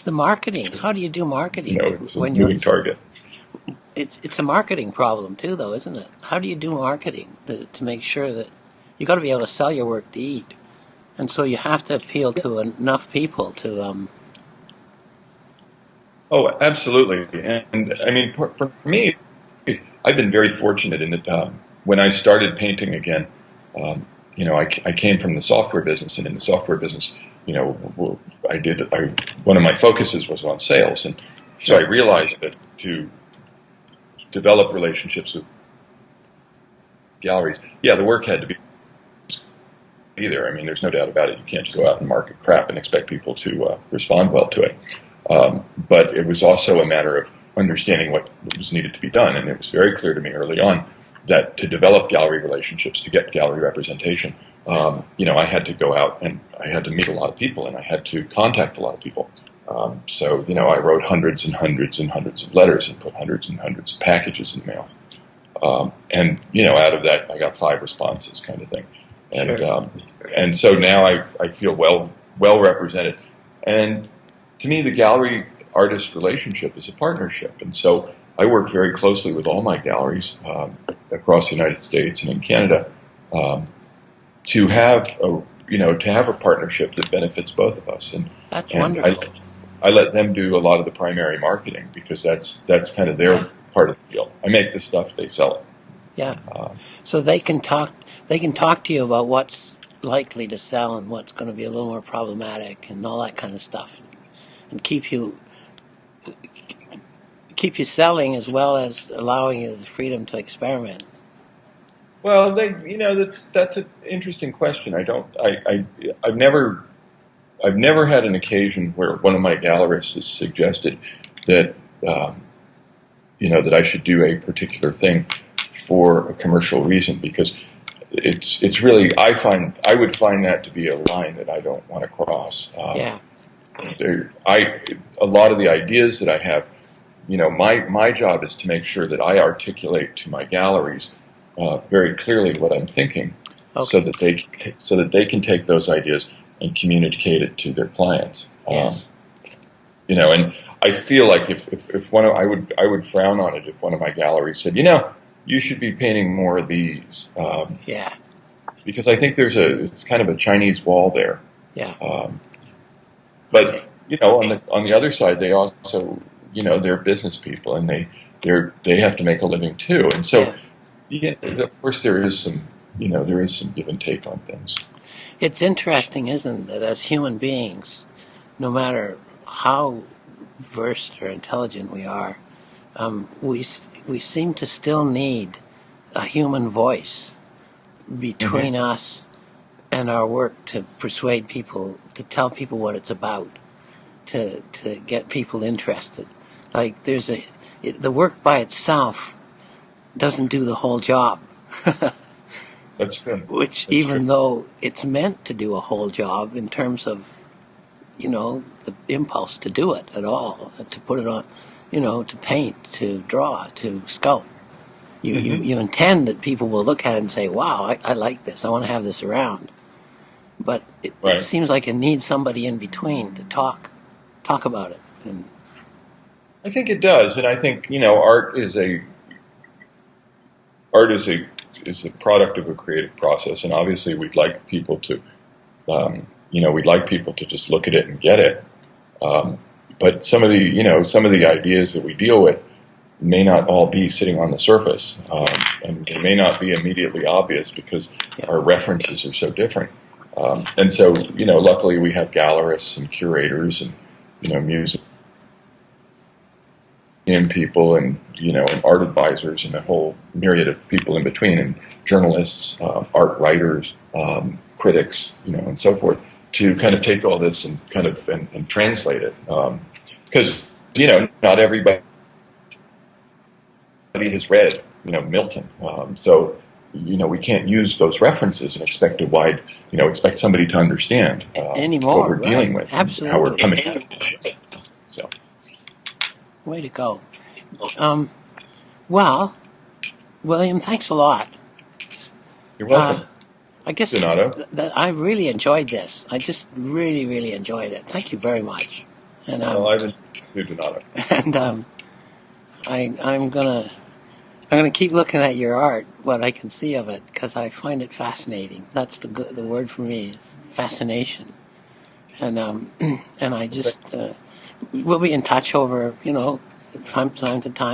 the marketing. How do you do marketing It's a when you're? moving target. It's a marketing problem too, though, isn't it? How do you do marketing to make sure that you got to be able to sell your work to eat, and so you have to appeal to enough people to Oh, absolutely. And I mean, for me, I've been very fortunate in that when I started painting again, I came from the software business, and in the software business, one of my focuses was on sales, and so I Sure. realized that to develop relationships with galleries, yeah, the work had to be there. I mean, there's no doubt about it. You can't just go out and market crap and expect people to respond well to it. But it was also a matter of understanding what was needed to be done. And it was very clear to me early on that to develop gallery relationships, to get gallery representation, I had to go out and I had to meet a lot of people and I had to contact a lot of people. I wrote hundreds and hundreds and hundreds of letters and put hundreds and hundreds of packages in the mail. Out of that, I got 5 responses, kind of thing. And Sure. and so now I feel well represented. And to me, the gallery artist relationship is a partnership, and so I work very closely with all my galleries across the United States and in Canada to have a partnership that benefits both of us. And That's and wonderful. I let them do a lot of the primary marketing because that's kind of Yeah. their part of the deal. I make the stuff, they sell it. Yeah. Uh, So they can talk. They can talk to you about what's likely to sell and what's going to be a little more problematic and all that kind of stuff, and keep you selling as well as allowing you the freedom to experiment. well, that's an interesting question. I've never had an occasion where one of my gallerists has suggested that um, that I should do a particular thing for a commercial reason because it's really I would find that to be a line that I don't want to cross. Yeah. A lot of the ideas that I have, my job is to make sure that I articulate to my galleries very clearly what I'm thinking, so Okay. that they can take those ideas and communicate it to their clients. Yes. And I feel like if I would frown on it if one of my galleries said, you should be painting more of these, Yeah. because I think it's kind of a Chinese wall there. Yeah. Um, Okay. but on the other side, they also they're business people and they have to make a living too, and so Yeah. yeah, of course there is some give and take on things. It's interesting, isn't it, that as human beings, no matter how versed or intelligent we are, we seem to still need a human voice Hmm. between us and our work to persuade people, to tell people what it's about, to get people interested. Like the work by itself doesn't do the whole job. That's good. Which, That's true. even though it's meant to do a whole job in terms of, the impulse to do it at all, to put it on, to paint, to draw, to sculpt. Hmm. You intend that people will look at it and say, wow, I like this. I want to have this around. But it Right. seems like it needs somebody in between to talk about it. And I think it does, and I think art is a product of a creative process, and obviously we'd like people to just look at it and get it. Um, but some of the ideas that we deal with may not all be sitting on the surface, and they may not be immediately obvious because yeah, our references are so different. And so, luckily we have gallerists and curators and museum people and and art advisors and a whole myriad of people in between and journalists, art writers, critics, and so forth to kind of take all this and kind of and translate it because not everybody has read Milton, so we can't use those references and expect somebody to understand what anymore, we're right? dealing with and how we're Absolutely. coming at it. So Way to go. Um, well, William, thanks a lot. you're Uh, welcome, I guess Donato. I really enjoyed this. I just really, really enjoyed it. Thank you very much. And Well, I've enjoyed Donato. and I'm gonna keep looking at your art, what I can see of it, because I find it fascinating. That's the word for me, is fascination. And and I just we'll be in touch over, from time to time.